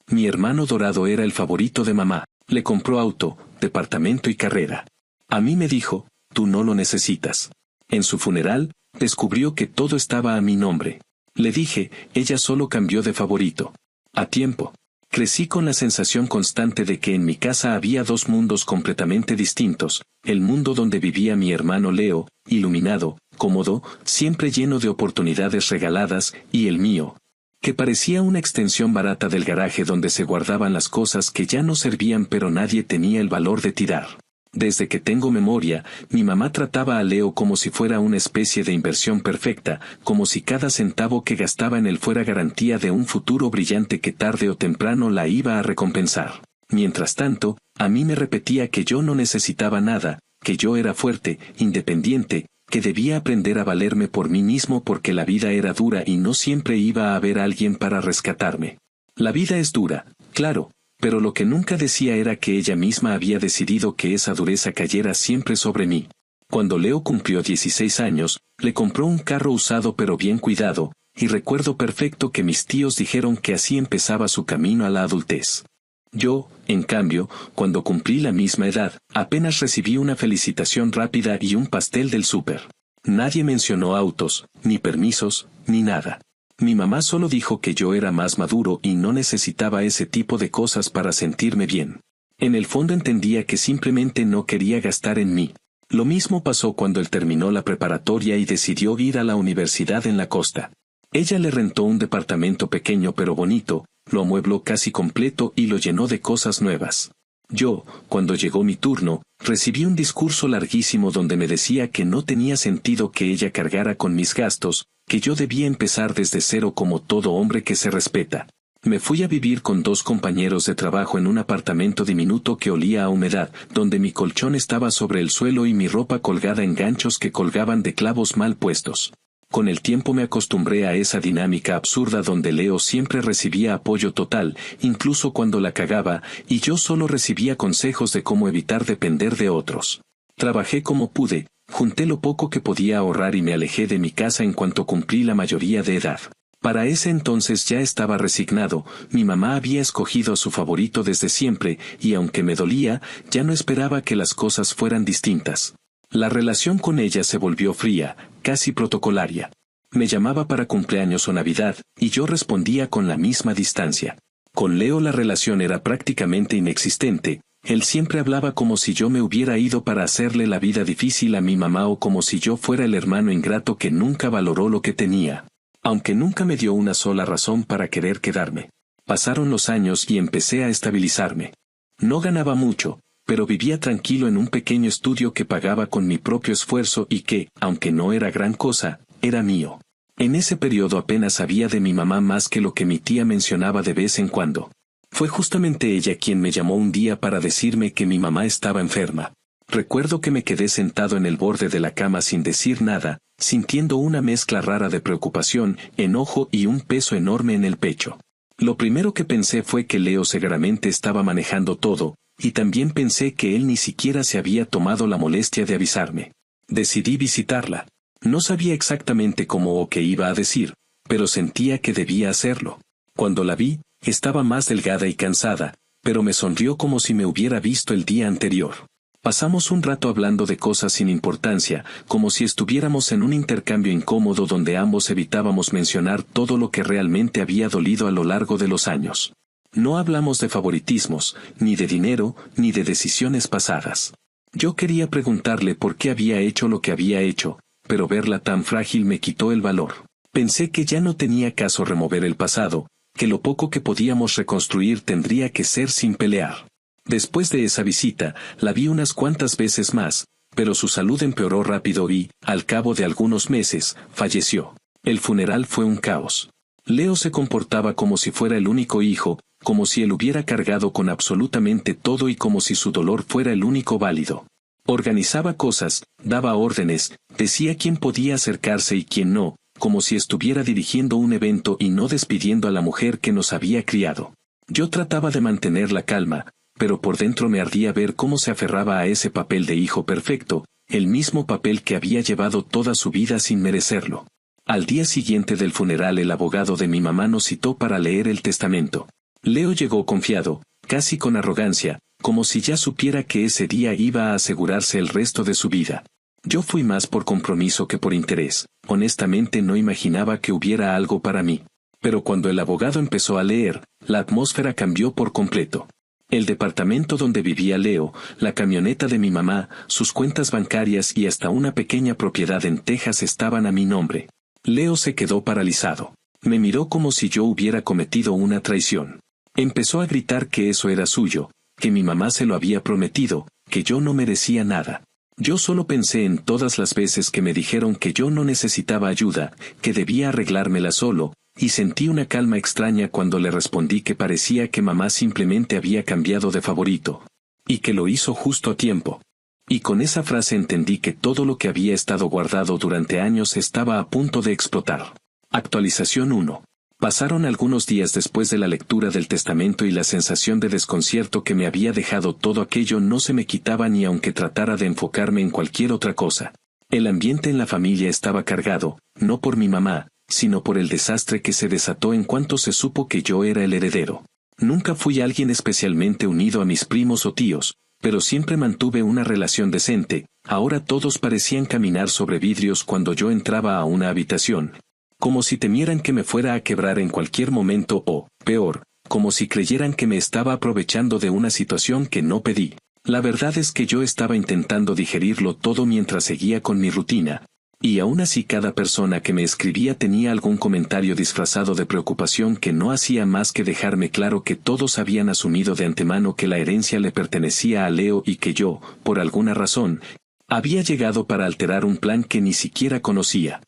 Mi hermano dorado era el favorito de mamá. Le compró auto, departamento y carrera. A mí me dijo, tú no lo necesitas. En su funeral, descubrió que todo estaba a mi nombre. Le dije, ella solo cambió de favorito. A tiempo. Crecí con la sensación constante de que en mi casa había dos mundos completamente distintos, el mundo donde vivía mi hermano Leo, iluminado, cómodo, siempre lleno de oportunidades regaladas, y el mío, que parecía una extensión barata del garaje donde se guardaban las cosas que ya no servían pero nadie tenía el valor de tirar. Desde que tengo memoria, mi mamá trataba a Leo como si fuera una especie de inversión perfecta, como si cada centavo que gastaba en él fuera garantía de un futuro brillante que tarde o temprano la iba a recompensar. Mientras tanto, a mí me repetía que yo no necesitaba nada, que yo era fuerte, independiente, que debía aprender a valerme por mí mismo porque la vida era dura y no siempre iba a haber alguien para rescatarme. La vida es dura, claro. Pero lo que nunca decía era que ella misma había decidido que esa dureza cayera siempre sobre mí. Cuando Leo cumplió 16 años, le compró un carro usado pero bien cuidado, y recuerdo perfecto que mis tíos dijeron que así empezaba su camino a la adultez. Yo, en cambio, cuando cumplí la misma edad, apenas recibí una felicitación rápida y un pastel del súper. Nadie mencionó autos, ni permisos, ni nada. Mi mamá solo dijo que yo era más maduro y no necesitaba ese tipo de cosas para sentirme bien. En el fondo entendía que simplemente no quería gastar en mí. Lo mismo pasó cuando él terminó la preparatoria y decidió ir a la universidad en la costa. Ella le rentó un departamento pequeño pero bonito, lo amuebló casi completo y lo llenó de cosas nuevas. Yo, cuando llegó mi turno, recibí un discurso larguísimo donde me decía que no tenía sentido que ella cargara con mis gastos, que yo debía empezar desde cero como todo hombre que se respeta. Me fui a vivir con 2 compañeros de trabajo en un apartamento diminuto que olía a humedad, donde mi colchón estaba sobre el suelo y mi ropa colgada en ganchos que colgaban de clavos mal puestos. Con el tiempo me acostumbré a esa dinámica absurda donde Leo siempre recibía apoyo total, incluso cuando la cagaba, y yo solo recibía consejos de cómo evitar depender de otros. Trabajé como pude, junté lo poco que podía ahorrar y me alejé de mi casa en cuanto cumplí la mayoría de edad. Para ese entonces ya estaba resignado, mi mamá había escogido a su favorito desde siempre, y aunque me dolía, ya no esperaba que las cosas fueran distintas. La relación con ella se volvió fría, casi protocolaria. Me llamaba para cumpleaños o Navidad, y yo respondía con la misma distancia. Con Leo la relación era prácticamente inexistente, él siempre hablaba como si yo me hubiera ido para hacerle la vida difícil a mi mamá o como si yo fuera el hermano ingrato que nunca valoró lo que tenía. Aunque nunca me dio una sola razón para querer quedarme. Pasaron los años y empecé a estabilizarme. No ganaba mucho, pero vivía tranquilo en un pequeño estudio que pagaba con mi propio esfuerzo y que, aunque no era gran cosa, era mío. En ese periodo apenas sabía de mi mamá más que lo que mi tía mencionaba de vez en cuando. Fue justamente ella quien me llamó un día para decirme que mi mamá estaba enferma. Recuerdo que me quedé sentado en el borde de la cama sin decir nada, sintiendo una mezcla rara de preocupación, enojo y un peso enorme en el pecho. Lo primero que pensé fue que Leo seguramente estaba manejando todo, y también pensé que él ni siquiera se había tomado la molestia de avisarme. Decidí visitarla. No sabía exactamente cómo o qué iba a decir, pero sentía que debía hacerlo. Cuando la vi, estaba más delgada y cansada, pero me sonrió como si me hubiera visto el día anterior. Pasamos un rato hablando de cosas sin importancia, como si estuviéramos en un intercambio incómodo donde ambos evitábamos mencionar todo lo que realmente había dolido a lo largo de los años. No hablamos de favoritismos, ni de dinero, ni de decisiones pasadas. Yo quería preguntarle por qué había hecho lo que había hecho, pero verla tan frágil me quitó el valor. Pensé que ya no tenía caso remover el pasado, que lo poco que podíamos reconstruir tendría que ser sin pelear. Después de esa visita, la vi unas cuantas veces más, pero su salud empeoró rápido y, al cabo de algunos meses, falleció. El funeral fue un caos. Leo se comportaba como si fuera el único hijo, como si él hubiera cargado con absolutamente todo y como si su dolor fuera el único válido. Organizaba cosas, daba órdenes, decía quién podía acercarse y quién no, como si estuviera dirigiendo un evento y no despidiendo a la mujer que nos había criado. Yo trataba de mantener la calma, pero por dentro me ardía ver cómo se aferraba a ese papel de hijo perfecto, el mismo papel que había llevado toda su vida sin merecerlo. Al día siguiente del funeral el abogado de mi mamá nos citó para leer el testamento. Leo llegó confiado, casi con arrogancia, como si ya supiera que ese día iba a asegurarse el resto de su vida. Yo fui más por compromiso que por interés, honestamente no imaginaba que hubiera algo para mí. Pero cuando el abogado empezó a leer, la atmósfera cambió por completo. El departamento donde vivía Leo, la camioneta de mi mamá, sus cuentas bancarias y hasta una pequeña propiedad en Texas estaban a mi nombre. Leo se quedó paralizado. Me miró como si yo hubiera cometido una traición. Empezó a gritar que eso era suyo, que mi mamá se lo había prometido, que yo no merecía nada. Yo solo pensé en todas las veces que me dijeron que yo no necesitaba ayuda, que debía arreglármela solo, y sentí una calma extraña cuando le respondí que parecía que mamá simplemente había cambiado de favorito. Y que lo hizo justo a tiempo. Y con esa frase entendí que todo lo que había estado guardado durante años estaba a punto de explotar. Actualización 1. Pasaron algunos días después de la lectura del testamento y la sensación de desconcierto que me había dejado todo aquello no se me quitaba ni aunque tratara de enfocarme en cualquier otra cosa. El ambiente en la familia estaba cargado, no por mi mamá, sino por el desastre que se desató en cuanto se supo que yo era el heredero. Nunca fui alguien especialmente unido a mis primos o tíos, pero siempre mantuve una relación decente. Ahora todos parecían caminar sobre vidrios cuando yo entraba a una habitación, como si temieran que me fuera a quebrar en cualquier momento o, peor, como si creyeran que me estaba aprovechando de una situación que no pedí. La verdad es que yo estaba intentando digerirlo todo mientras seguía con mi rutina. Y aún así cada persona que me escribía tenía algún comentario disfrazado de preocupación que no hacía más que dejarme claro que todos habían asumido de antemano que la herencia le pertenecía a Leo y que yo, por alguna razón, había llegado para alterar un plan que ni siquiera conocía.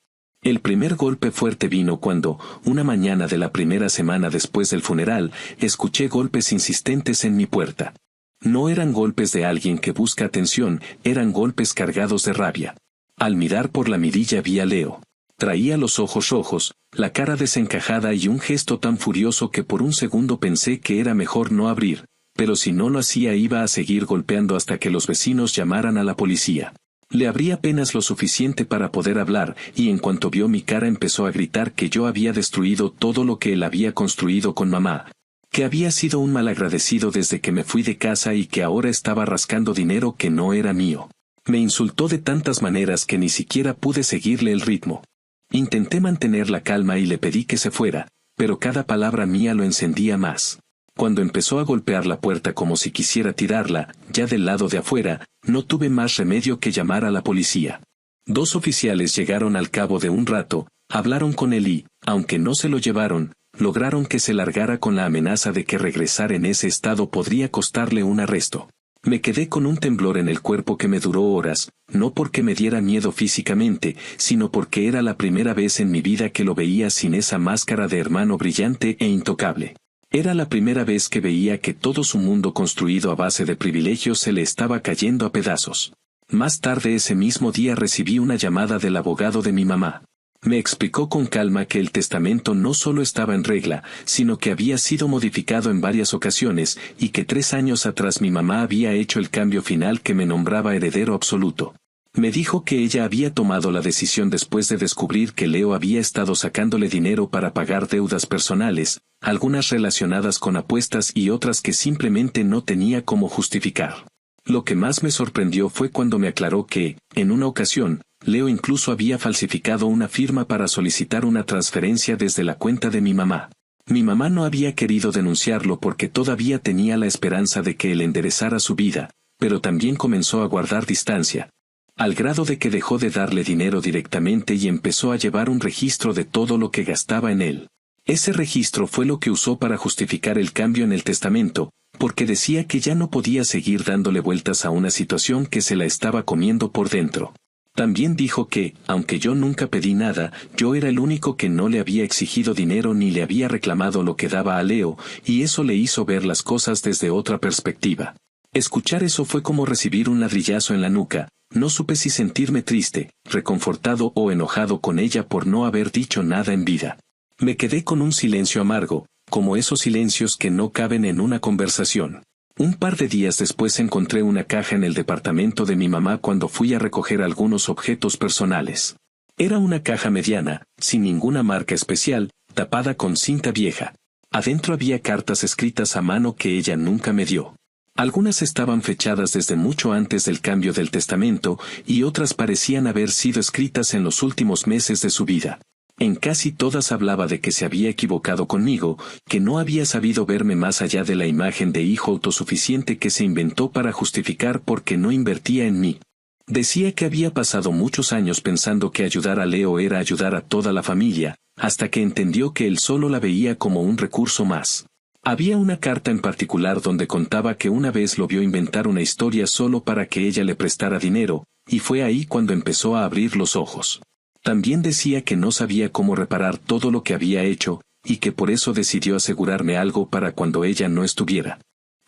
El primer golpe fuerte vino cuando, una mañana de la primera semana después del funeral, escuché golpes insistentes en mi puerta. No eran golpes de alguien que busca atención, eran golpes cargados de rabia. Al mirar por la mirilla vi a Leo. Traía los ojos rojos, la cara desencajada y un gesto tan furioso que por un segundo pensé que era mejor no abrir, pero si no lo hacía iba a seguir golpeando hasta que los vecinos llamaran a la policía. Le abrí apenas lo suficiente para poder hablar, y en cuanto vio mi cara empezó a gritar que yo había destruido todo lo que él había construido con mamá, que había sido un malagradecido desde que me fui de casa y que ahora estaba rascando dinero que no era mío. Me insultó de tantas maneras que ni siquiera pude seguirle el ritmo. Intenté mantener la calma y le pedí que se fuera, pero cada palabra mía lo encendía más. Cuando empezó a golpear la puerta como si quisiera tirarla, ya del lado de afuera, no tuve más remedio que llamar a la policía. 2 oficiales llegaron al cabo de un rato, hablaron con él y, aunque no se lo llevaron, lograron que se largara con la amenaza de que regresar en ese estado podría costarle un arresto. Me quedé con un temblor en el cuerpo que me duró horas, no porque me diera miedo físicamente, sino porque era la primera vez en mi vida que lo veía sin esa máscara de hermano brillante e intocable. Era la primera vez que veía que todo su mundo construido a base de privilegios se le estaba cayendo a pedazos. Más tarde ese mismo día recibí una llamada del abogado de mi mamá. Me explicó con calma que el testamento no solo estaba en regla, sino que había sido modificado en varias ocasiones y que 3 años atrás mi mamá había hecho el cambio final que me nombraba heredero absoluto. Me dijo que ella había tomado la decisión después de descubrir que Leo había estado sacándole dinero para pagar deudas personales, algunas relacionadas con apuestas y otras que simplemente no tenía cómo justificar. Lo que más me sorprendió fue cuando me aclaró que, en una ocasión, Leo incluso había falsificado una firma para solicitar una transferencia desde la cuenta de mi mamá. Mi mamá no había querido denunciarlo porque todavía tenía la esperanza de que él enderezara su vida, pero también comenzó a guardar distancia, al grado de que dejó de darle dinero directamente y empezó a llevar un registro de todo lo que gastaba en él. Ese registro fue lo que usó para justificar el cambio en el testamento, porque decía que ya no podía seguir dándole vueltas a una situación que se la estaba comiendo por dentro. También dijo que, aunque yo nunca pedí nada, yo era el único que no le había exigido dinero ni le había reclamado lo que daba a Leo, y eso le hizo ver las cosas desde otra perspectiva. Escuchar eso fue como recibir un ladrillazo en la nuca. No supe si sentirme triste, reconfortado o enojado con ella por no haber dicho nada en vida. Me quedé con un silencio amargo, como esos silencios que no caben en una conversación. Un par de días después encontré una caja en el departamento de mi mamá cuando fui a recoger algunos objetos personales. Era una caja mediana, sin ninguna marca especial, tapada con cinta vieja. Adentro había cartas escritas a mano que ella nunca me dio. Algunas estaban fechadas desde mucho antes del cambio del testamento y otras parecían haber sido escritas en los últimos meses de su vida. En casi todas hablaba de que se había equivocado conmigo, que no había sabido verme más allá de la imagen de hijo autosuficiente que se inventó para justificar por qué no invertía en mí. Decía que había pasado muchos años pensando que ayudar a Leo era ayudar a toda la familia, hasta que entendió que él solo la veía como un recurso más. Había una carta en particular donde contaba que una vez lo vio inventar una historia solo para que ella le prestara dinero, y fue ahí cuando empezó a abrir los ojos. También decía que no sabía cómo reparar todo lo que había hecho, y que por eso decidió asegurarme algo para cuando ella no estuviera.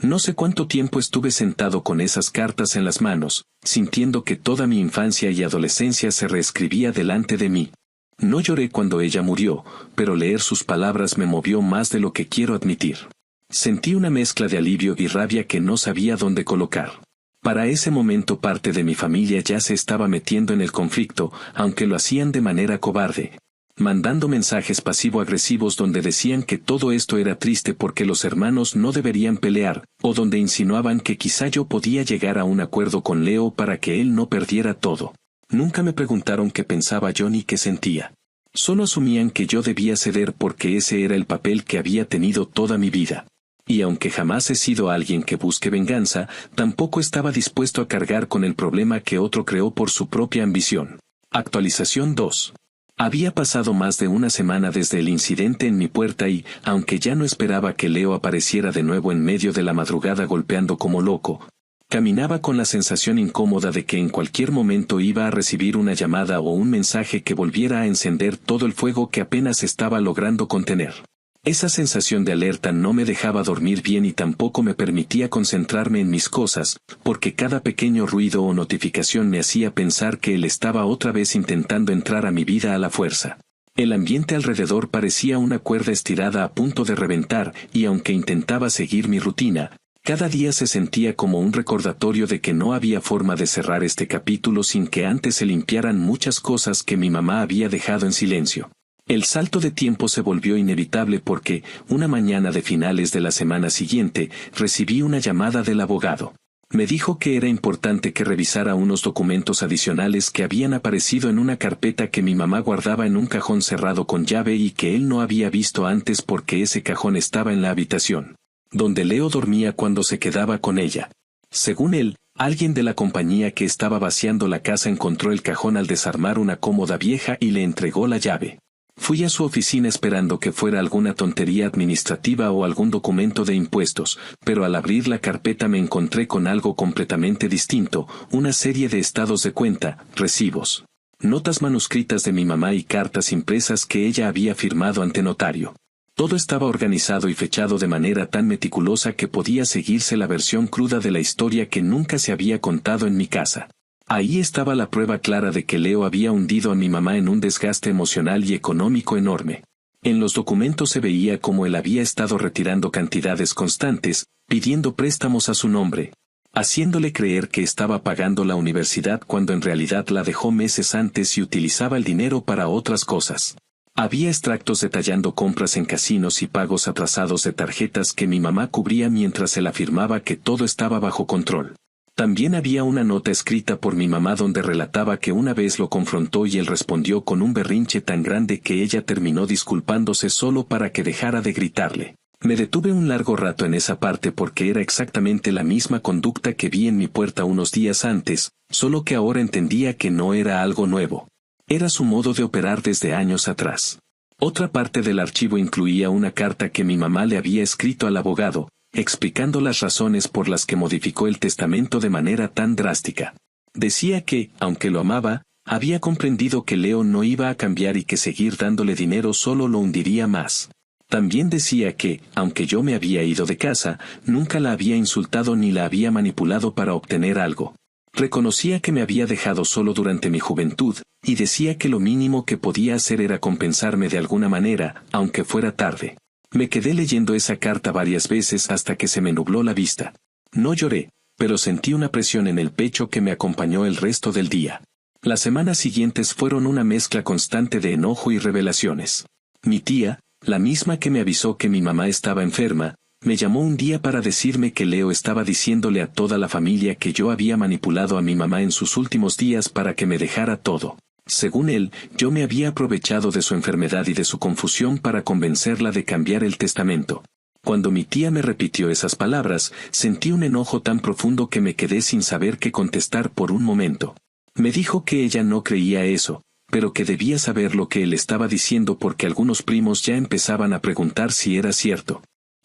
No sé cuánto tiempo estuve sentado con esas cartas en las manos, sintiendo que toda mi infancia y adolescencia se reescribía delante de mí. No lloré cuando ella murió, pero leer sus palabras me movió más de lo que quiero admitir. Sentí una mezcla de alivio y rabia que no sabía dónde colocar. Para ese momento parte de mi familia ya se estaba metiendo en el conflicto, aunque lo hacían de manera cobarde, mandando mensajes pasivo-agresivos donde decían que todo esto era triste porque los hermanos no deberían pelear, o donde insinuaban que quizá yo podía llegar a un acuerdo con Leo para que él no perdiera todo. Nunca me preguntaron qué pensaba yo ni qué sentía. Solo asumían que yo debía ceder porque ese era el papel que había tenido toda mi vida. Y aunque jamás he sido alguien que busque venganza, tampoco estaba dispuesto a cargar con el problema que otro creó por su propia ambición. Actualización 2. Había pasado más de una semana desde el incidente en mi puerta y, aunque ya no esperaba que Leo apareciera de nuevo en medio de la madrugada golpeando como loco, caminaba con la sensación incómoda de que en cualquier momento iba a recibir una llamada o un mensaje que volviera a encender todo el fuego que apenas estaba logrando contener. Esa sensación de alerta no me dejaba dormir bien y tampoco me permitía concentrarme en mis cosas, porque cada pequeño ruido o notificación me hacía pensar que él estaba otra vez intentando entrar a mi vida a la fuerza. El ambiente alrededor parecía una cuerda estirada a punto de reventar, y aunque intentaba seguir mi rutina, cada día se sentía como un recordatorio de que no había forma de cerrar este capítulo sin que antes se limpiaran muchas cosas que mi mamá había dejado en silencio. El salto de tiempo se volvió inevitable porque, una mañana de finales de la semana siguiente, recibí una llamada del abogado. Me dijo que era importante que revisara unos documentos adicionales que habían aparecido en una carpeta que mi mamá guardaba en un cajón cerrado con llave y que él no había visto antes porque ese cajón estaba en la habitación donde Leo dormía cuando se quedaba con ella. Según él, alguien de la compañía que estaba vaciando la casa encontró el cajón al desarmar una cómoda vieja y le entregó la llave. Fui a su oficina esperando que fuera alguna tontería administrativa o algún documento de impuestos, pero al abrir la carpeta me encontré con algo completamente distinto, una serie de estados de cuenta, recibos, notas manuscritas de mi mamá y cartas impresas que ella había firmado ante notario. Todo estaba organizado y fechado de manera tan meticulosa que podía seguirse la versión cruda de la historia que nunca se había contado en mi casa. Ahí estaba la prueba clara de que Leo había hundido a mi mamá en un desgaste emocional y económico enorme. En los documentos se veía cómo él había estado retirando cantidades constantes, pidiendo préstamos a su nombre, haciéndole creer que estaba pagando la universidad cuando en realidad la dejó meses antes y utilizaba el dinero para otras cosas. Había extractos detallando compras en casinos y pagos atrasados de tarjetas que mi mamá cubría mientras él afirmaba que todo estaba bajo control. También había una nota escrita por mi mamá donde relataba que una vez lo confrontó y él respondió con un berrinche tan grande que ella terminó disculpándose solo para que dejara de gritarle. Me detuve un largo rato en esa parte porque era exactamente la misma conducta que vi en mi puerta unos días antes, solo que ahora entendía que no era algo nuevo. Era su modo de operar desde años atrás. Otra parte del archivo incluía una carta que mi mamá le había escrito al abogado, explicando las razones por las que modificó el testamento de manera tan drástica. Decía que, aunque lo amaba, había comprendido que Leo no iba a cambiar y que seguir dándole dinero solo lo hundiría más. También decía que, aunque yo me había ido de casa, nunca la había insultado ni la había manipulado para obtener algo. Reconocía que me había dejado solo durante mi juventud, y decía que lo mínimo que podía hacer era compensarme de alguna manera, aunque fuera tarde. Me quedé leyendo esa carta varias veces hasta que se me nubló la vista. No lloré, pero sentí una presión en el pecho que me acompañó el resto del día. Las semanas siguientes fueron una mezcla constante de enojo y revelaciones. Mi tía, La misma que me avisó que mi mamá estaba enferma, me llamó un día para decirme que Leo estaba diciéndole a toda la familia que yo había manipulado a mi mamá en sus últimos días para que me dejara todo. Según él, yo me había aprovechado de su enfermedad y de su confusión para convencerla de cambiar el testamento. Cuando mi tía me repitió esas palabras, sentí un enojo tan profundo que me quedé sin saber qué contestar por un momento. Me dijo que ella no creía eso, pero que debía saber lo que él estaba diciendo porque algunos primos ya empezaban a preguntar si era cierto.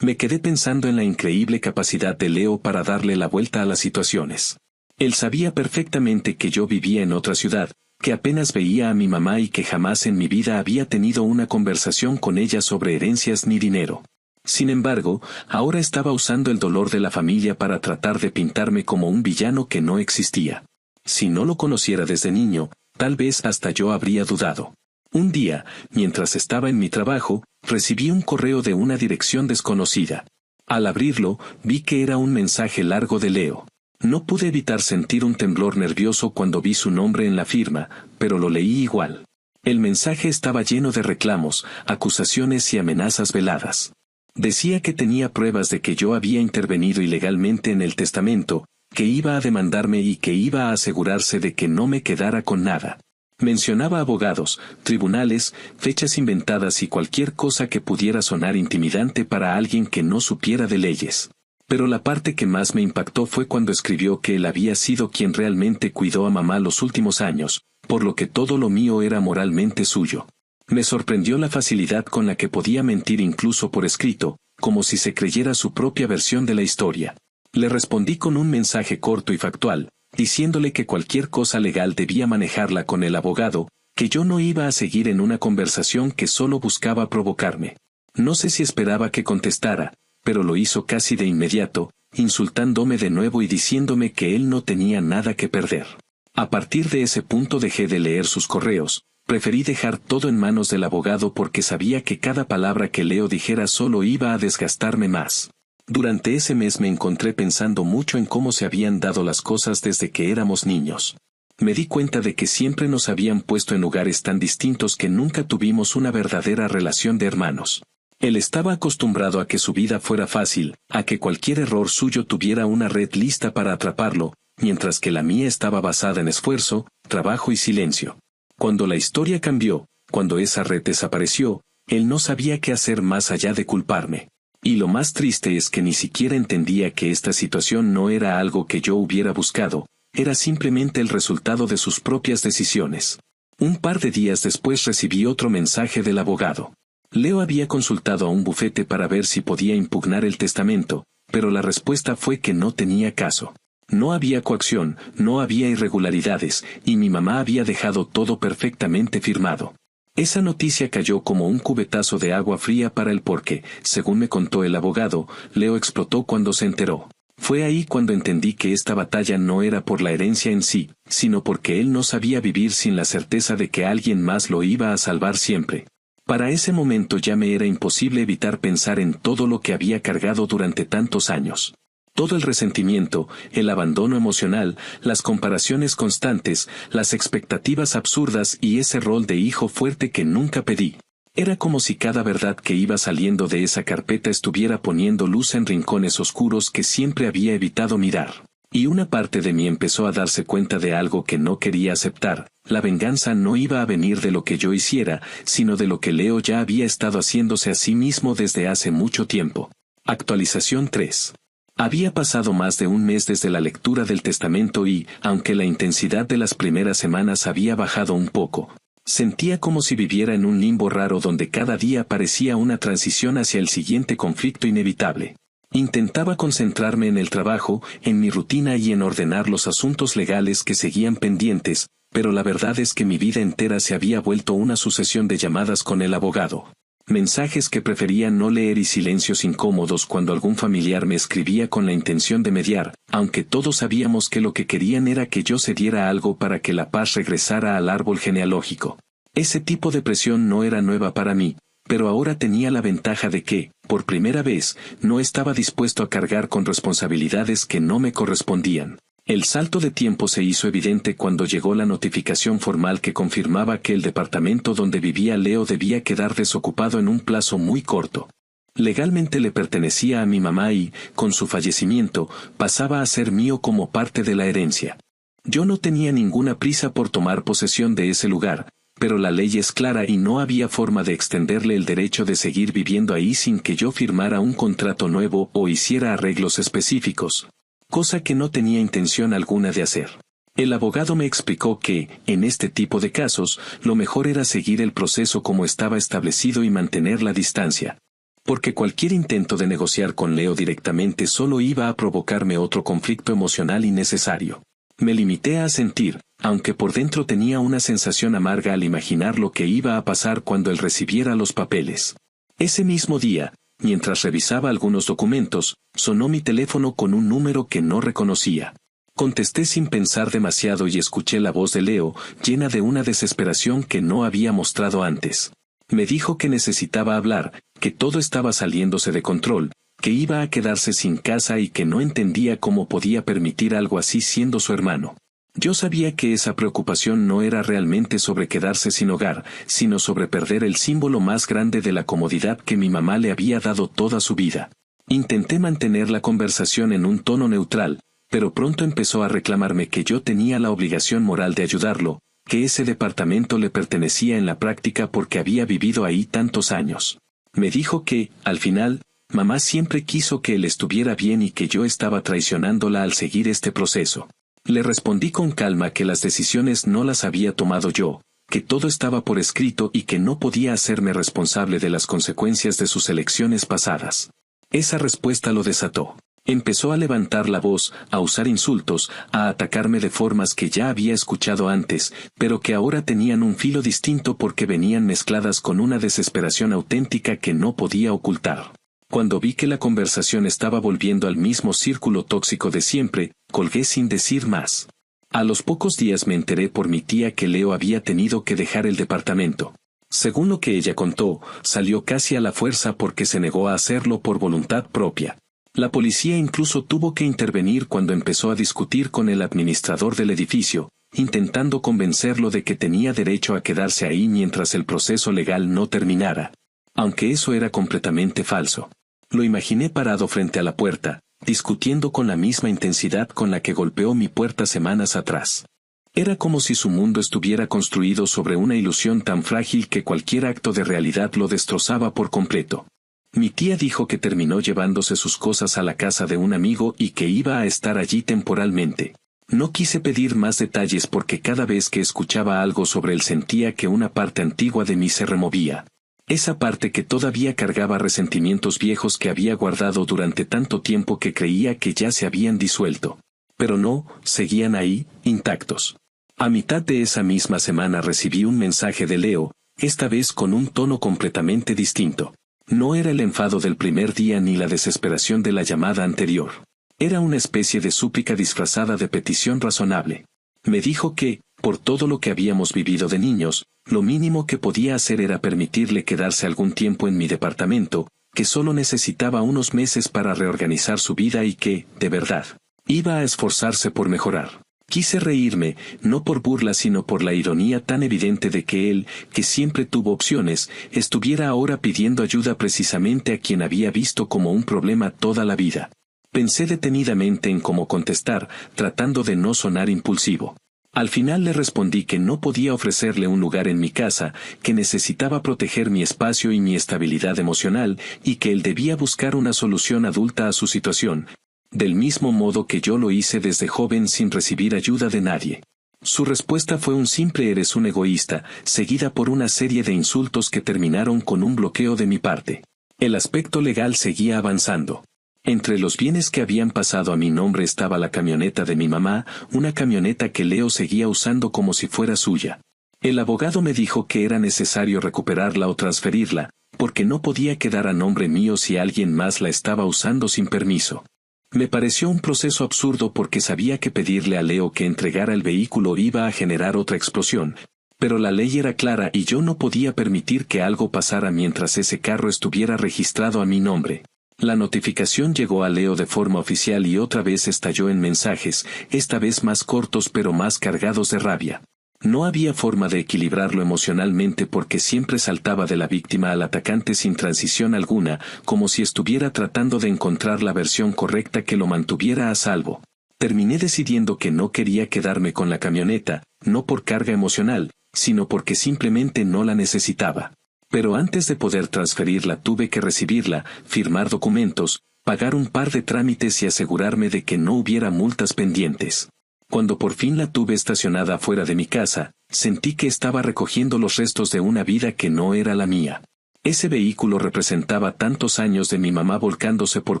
Me quedé pensando en la increíble capacidad de Leo para darle la vuelta a las situaciones. Él sabía perfectamente que yo vivía en otra ciudad, que apenas veía a mi mamá y que jamás en mi vida había tenido una conversación con ella sobre herencias ni dinero. Sin embargo, ahora estaba usando el dolor de la familia para tratar de pintarme como un villano que no existía. Si no lo conociera desde niño, tal vez hasta yo habría dudado. Un día, mientras estaba en mi trabajo, recibí un correo de una dirección desconocida. Al abrirlo, vi que era un mensaje largo de Leo. No pude evitar sentir un temblor nervioso cuando vi su nombre en la firma, pero lo leí igual. El mensaje estaba lleno de reclamos, acusaciones y amenazas veladas. Decía que tenía pruebas de que yo había intervenido ilegalmente en el testamento, que iba a demandarme y que iba a asegurarse de que no me quedara con nada. Mencionaba abogados, tribunales, fechas inventadas y cualquier cosa que pudiera sonar intimidante para alguien que no supiera de leyes. Pero la parte que más me impactó fue cuando escribió que él había sido quien realmente cuidó a mamá los últimos años, por lo que todo lo mío era moralmente suyo. Me sorprendió la facilidad con la que podía mentir incluso por escrito, como si se creyera su propia versión de la historia. Le respondí con un mensaje corto y factual, diciéndole que cualquier cosa legal debía manejarla con el abogado, que yo no iba a seguir en una conversación que solo buscaba provocarme. No sé si esperaba que contestara, pero lo hizo casi de inmediato, insultándome de nuevo y diciéndome que él no tenía nada que perder. A partir de ese punto dejé de leer sus correos. Preferí dejar todo en manos del abogado porque sabía que cada palabra que Leo dijera solo iba a desgastarme más. Durante ese mes me encontré pensando mucho en cómo se habían dado las cosas desde que éramos niños. Me di cuenta de que siempre nos habían puesto en lugares tan distintos que nunca tuvimos una verdadera relación de hermanos. Él estaba acostumbrado a que su vida fuera fácil, a que cualquier error suyo tuviera una red lista para atraparlo, mientras que la mía estaba basada en esfuerzo, trabajo y silencio. Cuando la historia cambió, cuando esa red desapareció, él no sabía qué hacer más allá de culparme. Y lo más triste es que ni siquiera entendía que esta situación no era algo que yo hubiera buscado, era simplemente el resultado de sus propias decisiones. Un par de días después recibí otro mensaje del abogado. Leo había consultado a un bufete para ver si podía impugnar el testamento, pero la respuesta fue que no tenía caso. No había coacción, no había irregularidades, y mi mamá había dejado todo perfectamente firmado. Esa noticia cayó como un cubetazo de agua fría para él porque, según me contó el abogado, Leo explotó cuando se enteró. Fue ahí cuando entendí que esta batalla no era por la herencia en sí, sino porque él no sabía vivir sin la certeza de que alguien más lo iba a salvar siempre. Para ese momento ya me era imposible evitar pensar en todo lo que había cargado durante tantos años. Todo el resentimiento, el abandono emocional, las comparaciones constantes, las expectativas absurdas y ese rol de hijo fuerte que nunca pedí. Era como si cada verdad que iba saliendo de esa carpeta estuviera poniendo luz en rincones oscuros que siempre había evitado mirar. Y una parte de mí empezó a darse cuenta de algo que no quería aceptar. La venganza no iba a venir de lo que yo hiciera, sino de lo que Leo ya había estado haciéndose a sí mismo desde hace mucho tiempo. Actualización 3. Había pasado más de un mes desde la lectura del testamento y, aunque la intensidad de las primeras semanas había bajado un poco, sentía como si viviera en un limbo raro donde cada día parecía una transición hacia el siguiente conflicto inevitable. Intentaba concentrarme en el trabajo, en mi rutina y en ordenar los asuntos legales que seguían pendientes, pero la verdad es que mi vida entera se había vuelto una sucesión de llamadas con el abogado. Mensajes que prefería no leer y silencios incómodos cuando algún familiar me escribía con la intención de mediar, aunque todos sabíamos que lo que querían era que yo cediera algo para que la paz regresara al árbol genealógico. Ese tipo de presión no era nueva para mí, pero ahora tenía la ventaja de que, por primera vez, no estaba dispuesto a cargar con responsabilidades que no me correspondían. El salto de tiempo se hizo evidente cuando llegó la notificación formal que confirmaba que el departamento donde vivía Leo debía quedar desocupado en un plazo muy corto. Legalmente le pertenecía a mi mamá y, con su fallecimiento, pasaba a ser mío como parte de la herencia. Yo no tenía ninguna prisa por tomar posesión de ese lugar, pero la ley es clara y no había forma de extenderle el derecho de seguir viviendo ahí sin que yo firmara un contrato nuevo o hiciera arreglos específicos, cosa que no tenía intención alguna de hacer. El abogado me explicó que, en este tipo de casos, lo mejor era seguir el proceso como estaba establecido y mantener la distancia. Porque cualquier intento de negociar con Leo directamente solo iba a provocarme otro conflicto emocional innecesario. Me limité a asentir, aunque por dentro tenía una sensación amarga al imaginar lo que iba a pasar cuando él recibiera los papeles. Ese mismo día, mientras revisaba algunos documentos, sonó mi teléfono con un número que no reconocía. Contesté sin pensar demasiado y escuché la voz de Leo, llena de una desesperación que no había mostrado antes. Me dijo que necesitaba hablar, que todo estaba saliéndose de control, que iba a quedarse sin casa y que no entendía cómo podía permitir algo así siendo su hermano. Yo sabía que esa preocupación no era realmente sobre quedarse sin hogar, sino sobre perder el símbolo más grande de la comodidad que mi mamá le había dado toda su vida. Intenté mantener la conversación en un tono neutral, pero pronto empezó a reclamarme que yo tenía la obligación moral de ayudarlo, que ese departamento le pertenecía en la práctica porque había vivido ahí tantos años. Me dijo que, al final, mamá siempre quiso que él estuviera bien y que yo estaba traicionándola al seguir este proceso. Le respondí con calma que las decisiones no las había tomado yo, que todo estaba por escrito y que no podía hacerme responsable de las consecuencias de sus elecciones pasadas. Esa respuesta lo desató. Empezó a levantar la voz, a usar insultos, a atacarme de formas que ya había escuchado antes, pero que ahora tenían un filo distinto porque venían mezcladas con una desesperación auténtica que no podía ocultar. Cuando vi que la conversación estaba volviendo al mismo círculo tóxico de siempre, colgué sin decir más. A los pocos días me enteré por mi tía que Leo había tenido que dejar el departamento. Según lo que ella contó, salió casi a la fuerza porque se negó a hacerlo por voluntad propia. La policía incluso tuvo que intervenir cuando empezó a discutir con el administrador del edificio, intentando convencerlo de que tenía derecho a quedarse ahí mientras el proceso legal no terminara. Aunque eso era completamente falso. Lo imaginé parado frente a la puerta, discutiendo con la misma intensidad con la que golpeó mi puerta semanas atrás. Era como si su mundo estuviera construido sobre una ilusión tan frágil que cualquier acto de realidad lo destrozaba por completo. Mi tía dijo que terminó llevándose sus cosas a la casa de un amigo y que iba a estar allí temporalmente. No quise pedir más detalles porque cada vez que escuchaba algo sobre él sentía que una parte antigua de mí se removía. Esa parte que todavía cargaba resentimientos viejos que había guardado durante tanto tiempo que creía que ya se habían disuelto. Pero no, seguían ahí, intactos. A mitad de esa misma semana recibí un mensaje de Leo, esta vez con un tono completamente distinto. No era el enfado del primer día ni la desesperación de la llamada anterior. Era una especie de súplica disfrazada de petición razonable. Me dijo que, por todo lo que habíamos vivido de niños, lo mínimo que podía hacer era permitirle quedarse algún tiempo en mi departamento, que solo necesitaba unos meses para reorganizar su vida y que, de verdad, iba a esforzarse por mejorar. Quise reírme, no por burla sino por la ironía tan evidente de que él, que siempre tuvo opciones, estuviera ahora pidiendo ayuda precisamente a quien había visto como un problema toda la vida. Pensé detenidamente en cómo contestar, tratando de no sonar impulsivo. Al final le respondí que no podía ofrecerle un lugar en mi casa, que necesitaba proteger mi espacio y mi estabilidad emocional, y que él debía buscar una solución adulta a su situación, del mismo modo que yo lo hice desde joven sin recibir ayuda de nadie. Su respuesta fue un simple "eres un egoísta", seguida por una serie de insultos que terminaron con un bloqueo de mi parte. El aspecto legal seguía avanzando. Entre los bienes que habían pasado a mi nombre estaba la camioneta de mi mamá, una camioneta que Leo seguía usando como si fuera suya. El abogado me dijo que era necesario recuperarla o transferirla, porque no podía quedar a nombre mío si alguien más la estaba usando sin permiso. Me pareció un proceso absurdo porque sabía que pedirle a Leo que entregara el vehículo iba a generar otra explosión, pero la ley era clara y yo no podía permitir que algo pasara mientras ese carro estuviera registrado a mi nombre. La notificación llegó a Leo de forma oficial y otra vez estalló en mensajes, esta vez más cortos pero más cargados de rabia. No había forma de equilibrarlo emocionalmente porque siempre saltaba de la víctima al atacante sin transición alguna, como si estuviera tratando de encontrar la versión correcta que lo mantuviera a salvo. Terminé decidiendo que no quería quedarme con la camioneta, no por carga emocional, sino porque simplemente no la necesitaba. Pero antes de poder transferirla tuve que recibirla, firmar documentos, pagar un par de trámites y asegurarme de que no hubiera multas pendientes. Cuando por fin la tuve estacionada fuera de mi casa, sentí que estaba recogiendo los restos de una vida que no era la mía. Ese vehículo representaba tantos años de mi mamá volcándose por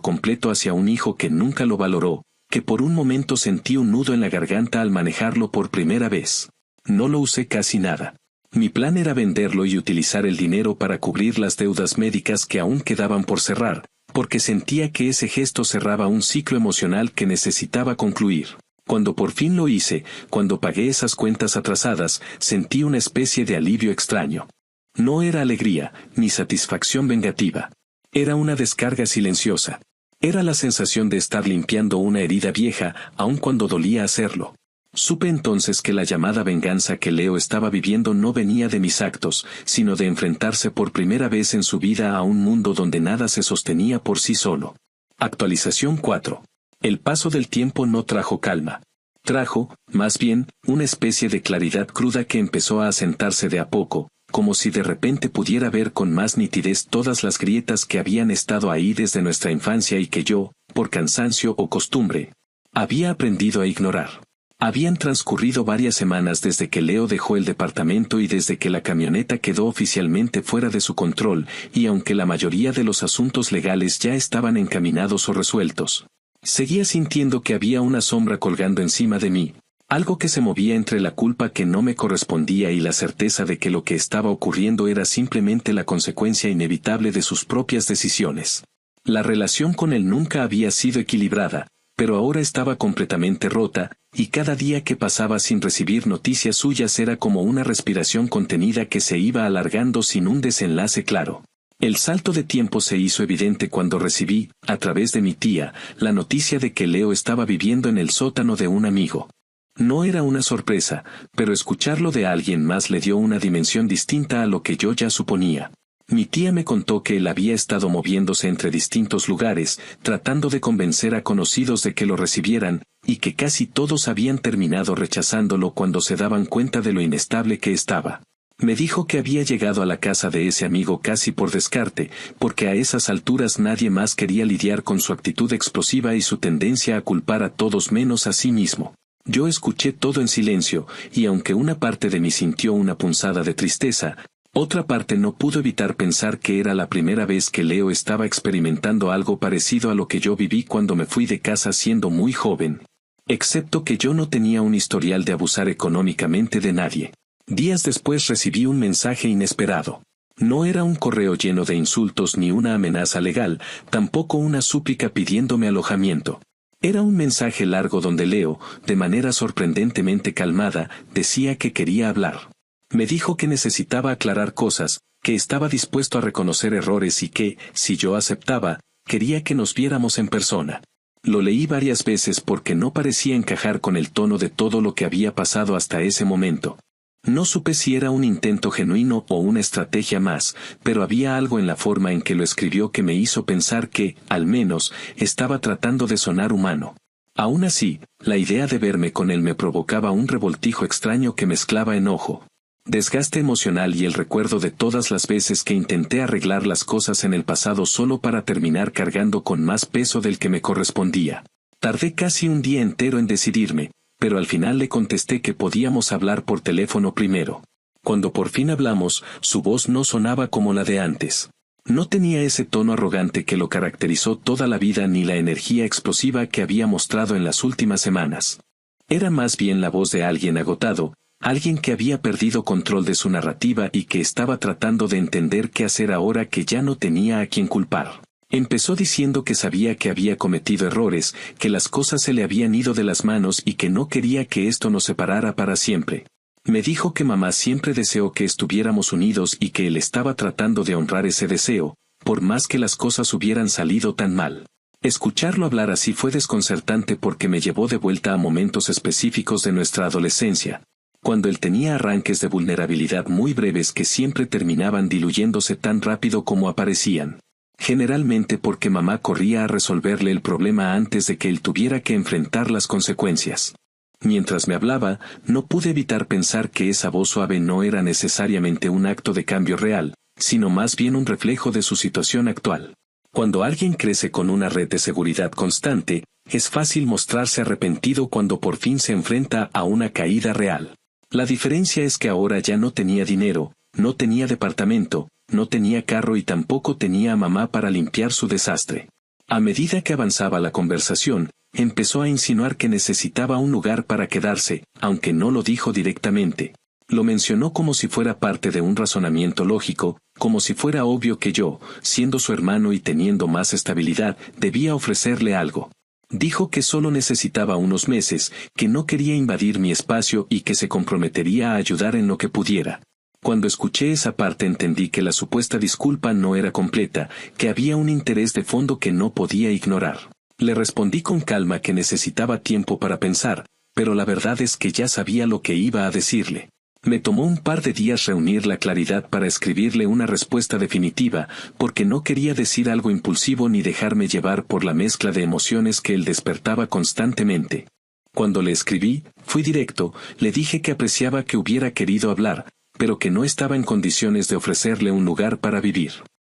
completo hacia un hijo que nunca lo valoró, que por un momento sentí un nudo en la garganta al manejarlo por primera vez. No lo usé casi nada. Mi plan era venderlo y utilizar el dinero para cubrir las deudas médicas que aún quedaban por cerrar, porque sentía que ese gesto cerraba un ciclo emocional que necesitaba concluir. Cuando por fin lo hice, cuando pagué esas cuentas atrasadas, sentí una especie de alivio extraño. No era alegría, ni satisfacción vengativa. Era una descarga silenciosa. Era la sensación de estar limpiando una herida vieja, aun cuando dolía hacerlo. Supe entonces que la llamada venganza que Leo estaba viviendo no venía de mis actos, sino de enfrentarse por primera vez en su vida a un mundo donde nada se sostenía por sí solo. Actualización 4. El paso del tiempo no trajo calma. Trajo, más bien, una especie de claridad cruda que empezó a asentarse de a poco, como si de repente pudiera ver con más nitidez todas las grietas que habían estado ahí desde nuestra infancia y que yo, por cansancio o costumbre, había aprendido a ignorar. Habían transcurrido varias semanas desde que Leo dejó el departamento y desde que la camioneta quedó oficialmente fuera de su control, y aunque la mayoría de los asuntos legales ya estaban encaminados o resueltos, seguía sintiendo que había una sombra colgando encima de mí, algo que se movía entre la culpa que no me correspondía y la certeza de que lo que estaba ocurriendo era simplemente la consecuencia inevitable de sus propias decisiones. La relación con él nunca había sido equilibrada, pero ahora estaba completamente rota, y cada día que pasaba sin recibir noticias suyas era como una respiración contenida que se iba alargando sin un desenlace claro. El salto de tiempo se hizo evidente cuando recibí, a través de mi tía, la noticia de que Leo estaba viviendo en el sótano de un amigo. No era una sorpresa, pero escucharlo de alguien más le dio una dimensión distinta a lo que yo ya suponía. Mi tía me contó que él había estado moviéndose entre distintos lugares, tratando de convencer a conocidos de que lo recibieran, y que casi todos habían terminado rechazándolo cuando se daban cuenta de lo inestable que estaba. Me dijo que había llegado a la casa de ese amigo casi por descarte, porque a esas alturas nadie más quería lidiar con su actitud explosiva y su tendencia a culpar a todos menos a sí mismo. Yo escuché todo en silencio, y aunque una parte de mí sintió una punzada de tristeza, otra parte no pudo evitar pensar que era la primera vez que Leo estaba experimentando algo parecido a lo que yo viví cuando me fui de casa siendo muy joven. Excepto que yo no tenía un historial de abusar económicamente de nadie. Días después recibí un mensaje inesperado. No era un correo lleno de insultos ni una amenaza legal, tampoco una súplica pidiéndome alojamiento. Era un mensaje largo donde Leo, de manera sorprendentemente calmada, decía que quería hablar. Me dijo que necesitaba aclarar cosas, que estaba dispuesto a reconocer errores y que, si yo aceptaba, quería que nos viéramos en persona. Lo leí varias veces porque no parecía encajar con el tono de todo lo que había pasado hasta ese momento. No supe si era un intento genuino o una estrategia más, pero había algo en la forma en que lo escribió que me hizo pensar que, al menos, estaba tratando de sonar humano. Aún así, la idea de verme con él me provocaba un revoltijo extraño que mezclaba enojo, desgaste emocional y el recuerdo de todas las veces que intenté arreglar las cosas en el pasado solo para terminar cargando con más peso del que me correspondía. Tardé casi un día entero en decidirme, pero al final le contesté que podíamos hablar por teléfono primero. Cuando por fin hablamos, su voz no sonaba como la de antes. No tenía ese tono arrogante que lo caracterizó toda la vida ni la energía explosiva que había mostrado en las últimas semanas. Era más bien la voz de alguien agotado, alguien que había perdido control de su narrativa y que estaba tratando de entender qué hacer ahora que ya no tenía a quien culpar. Empezó diciendo que sabía que había cometido errores, que las cosas se le habían ido de las manos y que no quería que esto nos separara para siempre. Me dijo que mamá siempre deseó que estuviéramos unidos y que él estaba tratando de honrar ese deseo, por más que las cosas hubieran salido tan mal. Escucharlo hablar así fue desconcertante porque me llevó de vuelta a momentos específicos de nuestra adolescencia, cuando él tenía arranques de vulnerabilidad muy breves que siempre terminaban diluyéndose tan rápido como aparecían. Generalmente porque mamá corría a resolverle el problema antes de que él tuviera que enfrentar las consecuencias. Mientras me hablaba, no pude evitar pensar que esa voz suave no era necesariamente un acto de cambio real, sino más bien un reflejo de su situación actual. Cuando alguien crece con una red de seguridad constante, es fácil mostrarse arrepentido cuando por fin se enfrenta a una caída real. La diferencia es que ahora ya no tenía dinero, no tenía departamento, no tenía carro y tampoco tenía a mamá para limpiar su desastre. A medida que avanzaba la conversación, empezó a insinuar que necesitaba un lugar para quedarse, aunque no lo dijo directamente. Lo mencionó como si fuera parte de un razonamiento lógico, como si fuera obvio que yo, siendo su hermano y teniendo más estabilidad, debía ofrecerle algo. Dijo que solo necesitaba unos meses, que no quería invadir mi espacio y que se comprometería a ayudar en lo que pudiera. Cuando escuché esa parte entendí que la supuesta disculpa no era completa, que había un interés de fondo que no podía ignorar. Le respondí con calma que necesitaba tiempo para pensar, pero la verdad es que ya sabía lo que iba a decirle. Me tomó un par de días reunir la claridad para escribirle una respuesta definitiva, porque no quería decir algo impulsivo ni dejarme llevar por la mezcla de emociones que él despertaba constantemente. Cuando le escribí, fui directo, le dije que apreciaba que hubiera querido hablar, pero que no estaba en condiciones de ofrecerle un lugar para vivir.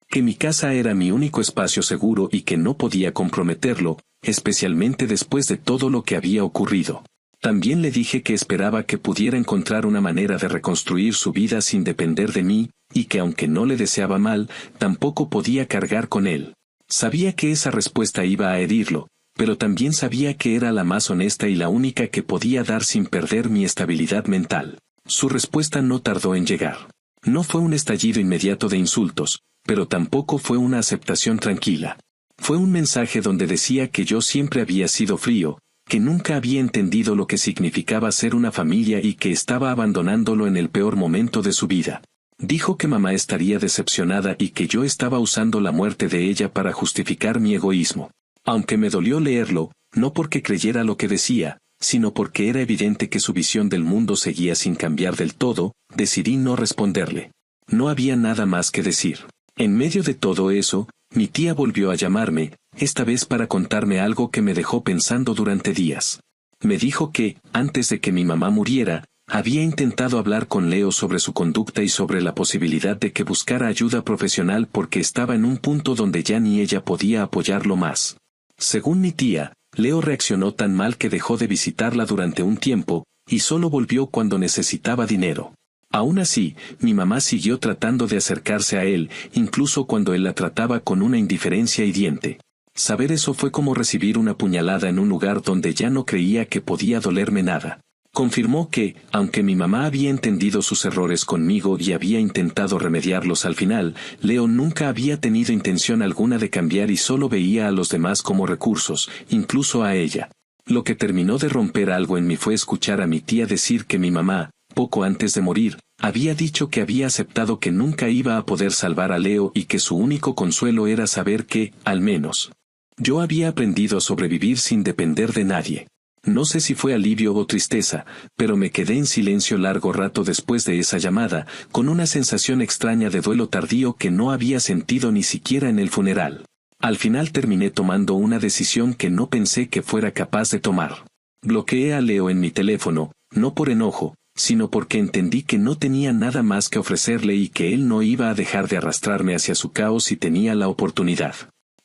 Que mi casa era mi único espacio seguro y que no podía comprometerlo, especialmente después de todo lo que había ocurrido. También le dije que esperaba que pudiera encontrar una manera de reconstruir su vida sin depender de mí, y que aunque no le deseaba mal, tampoco podía cargar con él. Sabía que esa respuesta iba a herirlo, pero también sabía que era la más honesta y la única que podía dar sin perder mi estabilidad mental. Su respuesta no tardó en llegar. No fue un estallido inmediato de insultos, pero tampoco fue una aceptación tranquila. Fue un mensaje donde decía que yo siempre había sido frío, que nunca había entendido lo que significaba ser una familia y que estaba abandonándolo en el peor momento de su vida. Dijo que mamá estaría decepcionada y que yo estaba usando la muerte de ella para justificar mi egoísmo. Aunque me dolió leerlo, no porque creyera lo que decía, sino porque era evidente que su visión del mundo seguía sin cambiar del todo, decidí no responderle. No había nada más que decir. En medio de todo eso, mi tía volvió a llamarme, esta vez para contarme algo que me dejó pensando durante días. Me dijo que, antes de que mi mamá muriera, había intentado hablar con Leo sobre su conducta y sobre la posibilidad de que buscara ayuda profesional porque estaba en un punto donde ya ni ella podía apoyarlo más. Según mi tía, Leo reaccionó tan mal que dejó de visitarla durante un tiempo, y solo volvió cuando necesitaba dinero. Aún así, mi mamá siguió tratando de acercarse a él, incluso cuando él la trataba con una indiferencia hiriente. Saber eso fue como recibir una puñalada en un lugar donde ya no creía que podía dolerme nada. Confirmó que, aunque mi mamá había entendido sus errores conmigo y había intentado remediarlos al final, Leo nunca había tenido intención alguna de cambiar y solo veía a los demás como recursos, incluso a ella. Lo que terminó de romper algo en mí fue escuchar a mi tía decir que mi mamá, poco antes de morir, había dicho que había aceptado que nunca iba a poder salvar a Leo y que su único consuelo era saber que, al menos, yo había aprendido a sobrevivir sin depender de nadie. No sé si fue alivio o tristeza, pero me quedé en silencio largo rato después de esa llamada, con una sensación extraña de duelo tardío que no había sentido ni siquiera en el funeral. Al final terminé tomando una decisión que no pensé que fuera capaz de tomar. Bloqueé a Leo en mi teléfono, no por enojo, sino porque entendí que no tenía nada más que ofrecerle y que él no iba a dejar de arrastrarme hacia su caos si tenía la oportunidad.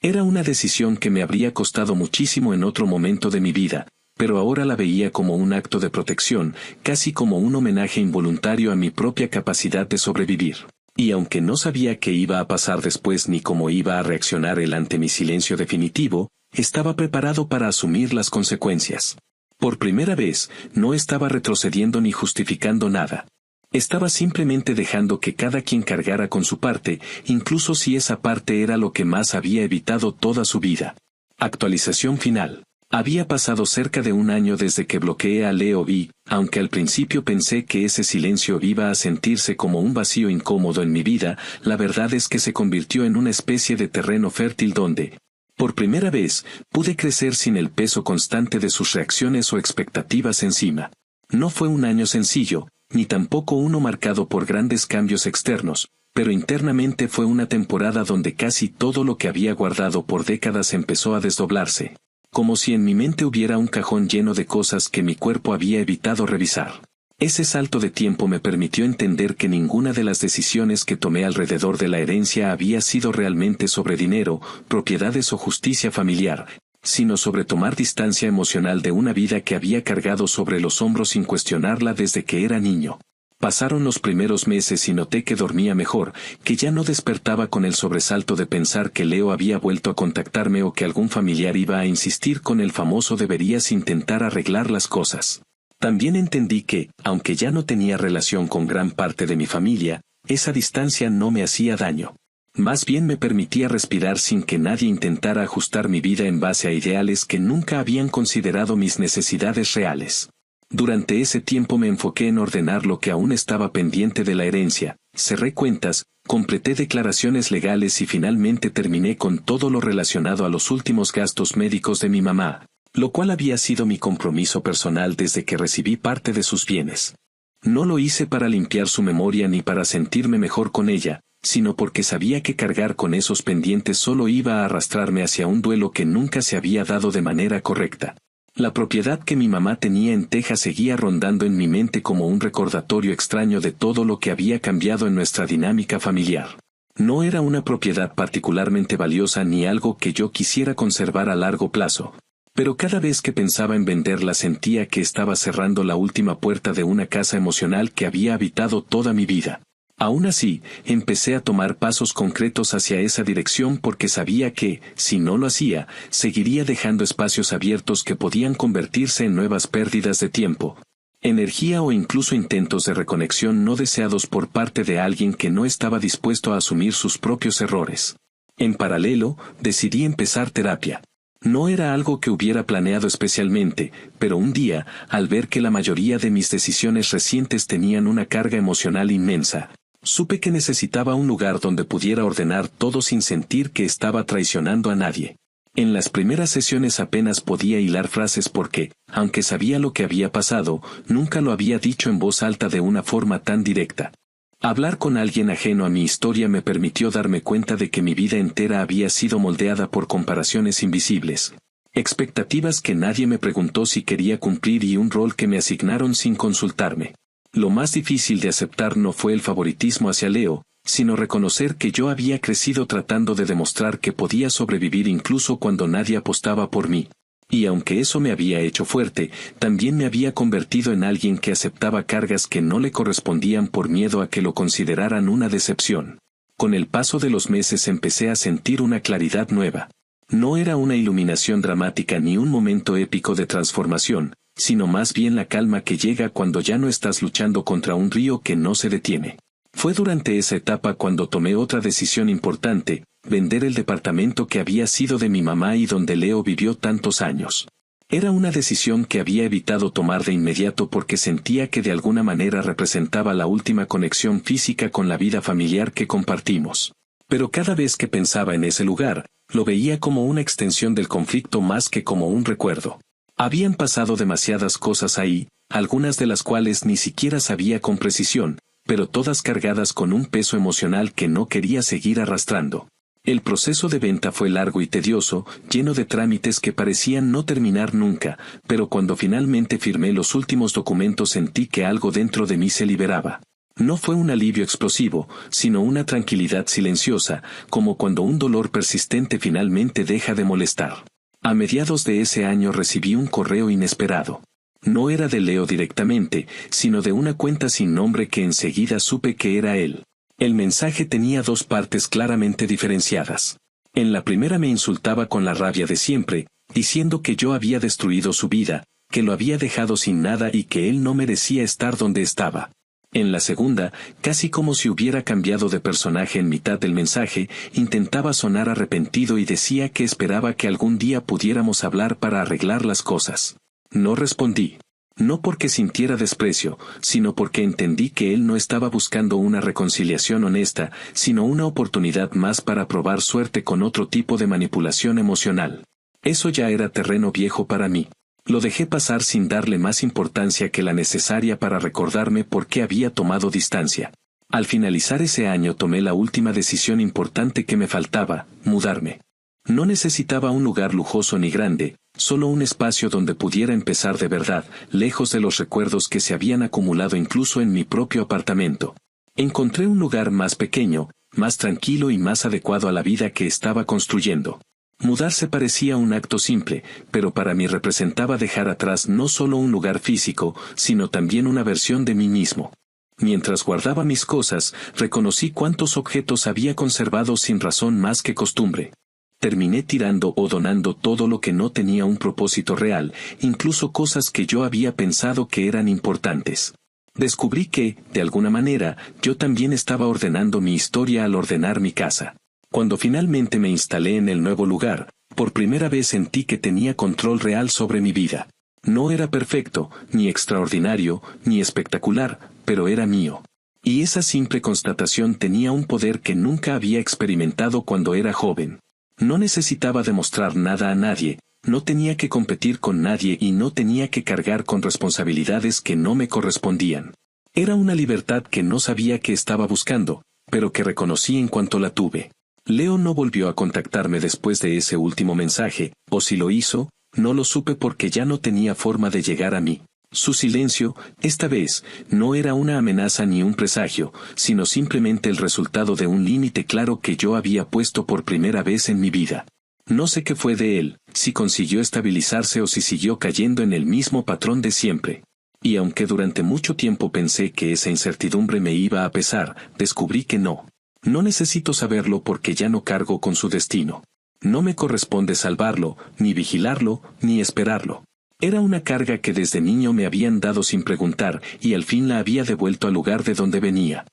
Era una decisión que me habría costado muchísimo en otro momento de mi vida, pero ahora la veía como un acto de protección, casi como un homenaje involuntario a mi propia capacidad de sobrevivir. Y aunque no sabía qué iba a pasar después ni cómo iba a reaccionar él ante mi silencio definitivo, estaba preparado para asumir las consecuencias. Por primera vez, no estaba retrocediendo ni justificando nada. Estaba simplemente dejando que cada quien cargara con su parte, incluso si esa parte era lo que más había evitado toda su vida. Actualización final. Había pasado cerca de un año desde que bloqueé a Leo y, aunque al principio pensé que ese silencio iba a sentirse como un vacío incómodo en mi vida, la verdad es que se convirtió en una especie de terreno fértil donde, por primera vez, pude crecer sin el peso constante de sus reacciones o expectativas encima. No fue un año sencillo, ni tampoco uno marcado por grandes cambios externos, pero internamente fue una temporada donde casi todo lo que había guardado por décadas empezó a desdoblarse. Como si en mi mente hubiera un cajón lleno de cosas que mi cuerpo había evitado revisar. Ese salto de tiempo me permitió entender que ninguna de las decisiones que tomé alrededor de la herencia había sido realmente sobre dinero, propiedades o justicia familiar, sino sobre tomar distancia emocional de una vida que había cargado sobre los hombros sin cuestionarla desde que era niño. Pasaron los primeros meses y noté que dormía mejor, que ya no despertaba con el sobresalto de pensar que Leo había vuelto a contactarme o que algún familiar iba a insistir con el famoso deberías intentar arreglar las cosas. También entendí que, aunque ya no tenía relación con gran parte de mi familia, esa distancia no me hacía daño. Más bien me permitía respirar sin que nadie intentara ajustar mi vida en base a ideales que nunca habían considerado mis necesidades reales. Durante ese tiempo me enfoqué en ordenar lo que aún estaba pendiente de la herencia, cerré cuentas, completé declaraciones legales y finalmente terminé con todo lo relacionado a los últimos gastos médicos de mi mamá, lo cual había sido mi compromiso personal desde que recibí parte de sus bienes. No lo hice para limpiar su memoria ni para sentirme mejor con ella, sino porque sabía que cargar con esos pendientes solo iba a arrastrarme hacia un duelo que nunca se había dado de manera correcta. La propiedad que mi mamá tenía en Texas seguía rondando en mi mente como un recordatorio extraño de todo lo que había cambiado en nuestra dinámica familiar. No era una propiedad particularmente valiosa ni algo que yo quisiera conservar a largo plazo. Pero cada vez que pensaba en venderla sentía que estaba cerrando la última puerta de una casa emocional que había habitado toda mi vida. Aún así, empecé a tomar pasos concretos hacia esa dirección porque sabía que, si no lo hacía, seguiría dejando espacios abiertos que podían convertirse en nuevas pérdidas de tiempo, energía o incluso intentos de reconexión no deseados por parte de alguien que no estaba dispuesto a asumir sus propios errores. En paralelo, decidí empezar terapia. No era algo que hubiera planeado especialmente, pero un día, al ver que la mayoría de mis decisiones recientes tenían una carga emocional inmensa, supe que necesitaba un lugar donde pudiera ordenar todo sin sentir que estaba traicionando a nadie. En las primeras sesiones apenas podía hilar frases porque, aunque sabía lo que había pasado, nunca lo había dicho en voz alta de una forma tan directa. Hablar con alguien ajeno a mi historia me permitió darme cuenta de que mi vida entera había sido moldeada por comparaciones invisibles, expectativas que nadie me preguntó si quería cumplir y un rol que me asignaron sin consultarme. Lo más difícil de aceptar no fue el favoritismo hacia Leo, sino reconocer que yo había crecido tratando de demostrar que podía sobrevivir incluso cuando nadie apostaba por mí. Y aunque eso me había hecho fuerte, también me había convertido en alguien que aceptaba cargas que no le correspondían por miedo a que lo consideraran una decepción. Con el paso de los meses empecé a sentir una claridad nueva. No era una iluminación dramática ni un momento épico de transformación, sino más bien la calma que llega cuando ya no estás luchando contra un río que no se detiene. Fue durante esa etapa cuando tomé otra decisión importante, vender el departamento que había sido de mi mamá y donde Leo vivió tantos años. Era una decisión que había evitado tomar de inmediato porque sentía que de alguna manera representaba la última conexión física con la vida familiar que compartimos. Pero cada vez que pensaba en ese lugar, lo veía como una extensión del conflicto más que como un recuerdo. Habían pasado demasiadas cosas ahí, algunas de las cuales ni siquiera sabía con precisión, pero todas cargadas con un peso emocional que no quería seguir arrastrando. El proceso de venta fue largo y tedioso, lleno de trámites que parecían no terminar nunca, pero cuando finalmente firmé los últimos documentos sentí que algo dentro de mí se liberaba. No fue un alivio explosivo, sino una tranquilidad silenciosa, como cuando un dolor persistente finalmente deja de molestar. A mediados de ese año recibí un correo inesperado. No era de Leo directamente, sino de una cuenta sin nombre que enseguida supe que era él. El mensaje tenía dos partes claramente diferenciadas. En la primera me insultaba con la rabia de siempre, diciendo que yo había destruido su vida, que lo había dejado sin nada y que él no merecía estar donde estaba. En la segunda, casi como si hubiera cambiado de personaje en mitad del mensaje, intentaba sonar arrepentido y decía que esperaba que algún día pudiéramos hablar para arreglar las cosas. No respondí. No porque sintiera desprecio, sino porque entendí que él no estaba buscando una reconciliación honesta, sino una oportunidad más para probar suerte con otro tipo de manipulación emocional. Eso ya era terreno viejo para mí. Lo dejé pasar sin darle más importancia que la necesaria para recordarme por qué había tomado distancia. Al finalizar ese año tomé la última decisión importante que me faltaba, mudarme. No necesitaba un lugar lujoso ni grande, solo un espacio donde pudiera empezar de verdad, lejos de los recuerdos que se habían acumulado incluso en mi propio apartamento. Encontré un lugar más pequeño, más tranquilo y más adecuado a la vida que estaba construyendo. Mudarse parecía un acto simple, pero para mí representaba dejar atrás no solo un lugar físico, sino también una versión de mí mismo. Mientras guardaba mis cosas, reconocí cuántos objetos había conservado sin razón más que costumbre. Terminé tirando o donando todo lo que no tenía un propósito real, incluso cosas que yo había pensado que eran importantes. Descubrí que, de alguna manera, yo también estaba ordenando mi historia al ordenar mi casa. Cuando finalmente me instalé en el nuevo lugar, por primera vez sentí que tenía control real sobre mi vida. No era perfecto, ni extraordinario, ni espectacular, pero era mío. Y esa simple constatación tenía un poder que nunca había experimentado cuando era joven. No necesitaba demostrar nada a nadie, no tenía que competir con nadie y no tenía que cargar con responsabilidades que no me correspondían. Era una libertad que no sabía que estaba buscando, pero que reconocí en cuanto la tuve. Leo no volvió a contactarme después de ese último mensaje, o si lo hizo, no lo supe porque ya no tenía forma de llegar a mí. Su silencio, esta vez, no era una amenaza ni un presagio, sino simplemente el resultado de un límite claro que yo había puesto por primera vez en mi vida. No sé qué fue de él, si consiguió estabilizarse o si siguió cayendo en el mismo patrón de siempre. Y aunque durante mucho tiempo pensé que esa incertidumbre me iba a pesar, descubrí que no. No necesito saberlo porque ya no cargo con su destino. No me corresponde salvarlo, ni vigilarlo, ni esperarlo. Era una carga que desde niño me habían dado sin preguntar, y al fin la había devuelto al lugar de donde venía.